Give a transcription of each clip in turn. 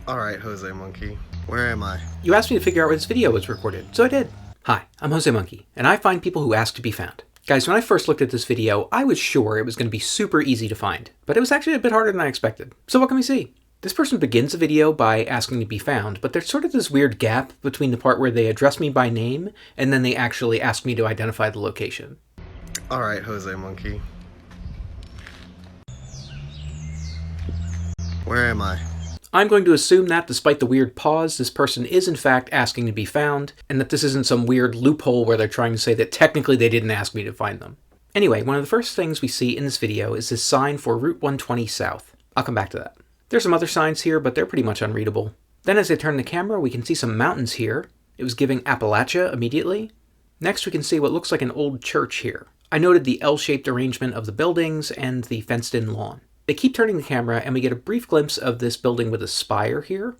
Alright, Jose Monkey. Where am I? You asked me to figure out where this video was recorded, so I did. Hi, I'm Jose Monkey, and I find people who ask to be found. Guys, when I first looked at this video, I was sure it was going to be super easy to find, but it was actually a bit harder than I expected. So what can we see? This person begins the video by asking to be found, but there's sort of this weird gap between the part where they address me by name, and then they actually ask me to identify the location. Alright, Jose Monkey. Where am I? I'm going to assume that, despite the weird pause, this person is in fact asking to be found, and that this isn't some weird loophole where they're trying to say that technically they didn't ask me to find them. Anyway, one of the first things we see in this video is this sign for Route 120 South. I'll come back to that. There's some other signs here, but they're pretty much unreadable. Then as I turn the camera, we can see some mountains here. It was giving Appalachia immediately. Next we can see what looks like an old church here. I noted the L-shaped arrangement of the buildings and the fenced-in lawn. They keep turning the camera, and we get a brief glimpse of this building with a spire here.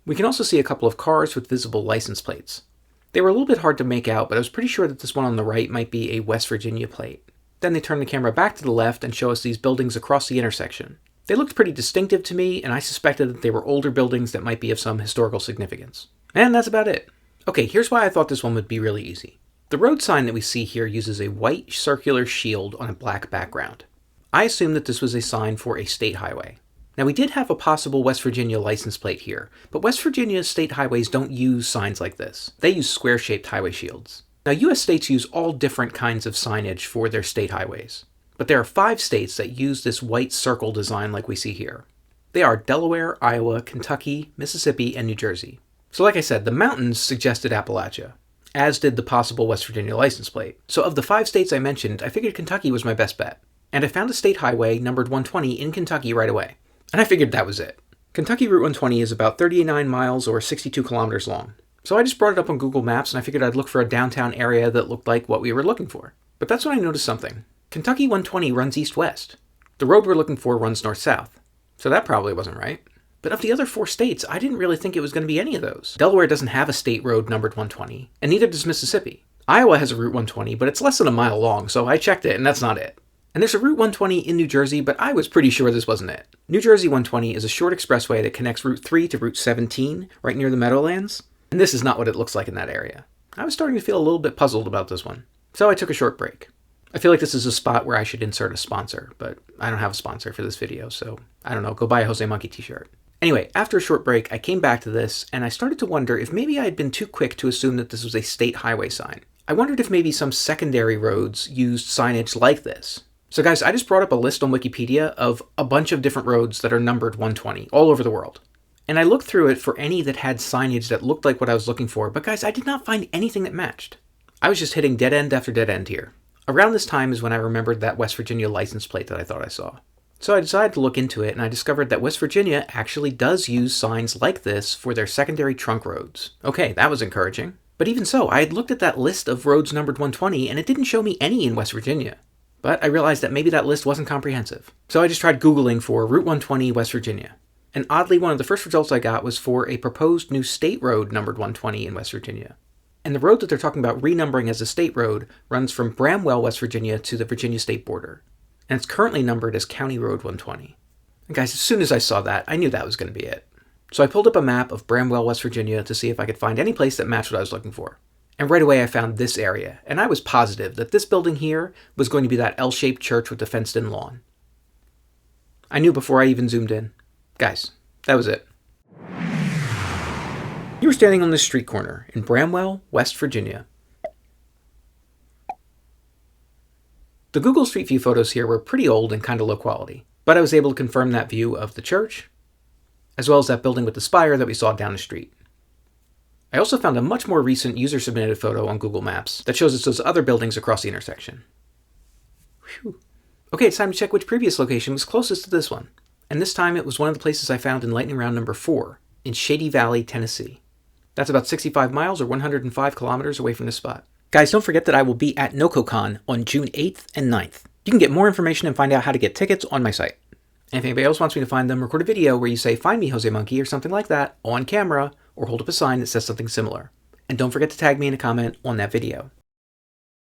We can also see a couple of cars with visible license plates. They were a little bit hard to make out, but I was pretty sure that this one on the right might be a West Virginia plate. Then they turn the camera back to the left and show us these buildings across the intersection. They looked pretty distinctive to me, and I suspected that they were older buildings that might be of some historical significance. And that's about it. Okay, here's why I thought this one would be really easy. The road sign that we see here uses a white circular shield on a black background. I assumed that this was a sign for a state highway. Now we did have a possible West Virginia license plate here, but West Virginia state highways don't use signs like this. They use square-shaped highway shields. Now US states use all different kinds of signage for their state highways, but there are 5 states that use this white circle design like we see here. They are Delaware, Iowa, Kentucky, Mississippi, and New Jersey. So like I said, the mountains suggested Appalachia, as did the possible West Virginia license plate. So of the 5 states I mentioned, I figured Kentucky was my best bet. And I found a state highway numbered 120 in Kentucky right away. And I figured that was it. Kentucky Route 120 is about 39 miles or 62 kilometers long. So I just brought it up on Google Maps and I figured I'd look for a downtown area that looked like what we were looking for. But that's when I noticed something. Kentucky 120 runs east-west. The road we're looking for runs north-south. So that probably wasn't right. But of the other 4 states, I didn't really think it was going to be any of those. Delaware doesn't have a state road numbered 120, and neither does Mississippi. Iowa has a Route 120, but it's less than a mile long, so I checked it and that's not it. And there's a Route 120 in New Jersey, but I was pretty sure this wasn't it. New Jersey 120 is a short expressway that connects Route 3 to Route 17, right near the Meadowlands. And this is not what it looks like in that area. I was starting to feel a little bit puzzled about this one. So I took a short break. I feel like this is a spot where I should insert a sponsor, but I don't have a sponsor for this video, so I don't know, go buy a Jose Monkey t-shirt. Anyway, after a short break, I came back to this, and I started to wonder if maybe I had been too quick to assume that this was a state highway sign. I wondered if maybe some secondary roads used signage like this. So guys, I just brought up a list on Wikipedia of a bunch of different roads that are numbered 120 all over the world. And I looked through it for any that had signage that looked like what I was looking for, but guys, I did not find anything that matched. I was just hitting dead end after dead end here. Around this time is when I remembered that West Virginia license plate that I thought I saw. So I decided to look into it, and I discovered that West Virginia actually does use signs like this for their secondary trunk roads. Okay, that was encouraging. But even so, I had looked at that list of roads numbered 120, and it didn't show me any in West Virginia. But I realized that maybe that list wasn't comprehensive. So I just tried Googling for Route 120 West Virginia. And oddly, one of the first results I got was for a proposed new state road numbered 120 in West Virginia. And the road that they're talking about renumbering as a state road runs from Bramwell, West Virginia to the Virginia state border. And it's currently numbered as County Road 120. And guys, as soon as I saw that, I knew that was going to be it. So I pulled up a map of Bramwell, West Virginia to see if I could find any place that matched what I was looking for. And right away I found this area, and I was positive that this building here was going to be that L-shaped church with the fenced-in lawn. I knew before I even zoomed in. Guys, that was it. You were standing on this street corner in Bramwell, West Virginia. The Google Street View photos here were pretty old and kind of low quality, but I was able to confirm that view of the church, as well as that building with the spire that we saw down the street. I also found a much more recent user-submitted photo on Google Maps that shows us those other buildings across the intersection. Whew. Okay, it's time to check which previous location was closest to this one. And this time it was one of the places I found in lightning round number 4, in Shady Valley, Tennessee. That's about 65 miles or 105 kilometers away from this spot. Guys, don't forget that I will be at NocoCon on June 8th and 9th. You can get more information and find out how to get tickets on my site. And if anybody else wants me to find them, record a video where you say, "Find me, Jose Monkey," or something like that, on camera, or hold up a sign that says something similar. And don't forget to tag me in a comment on that video.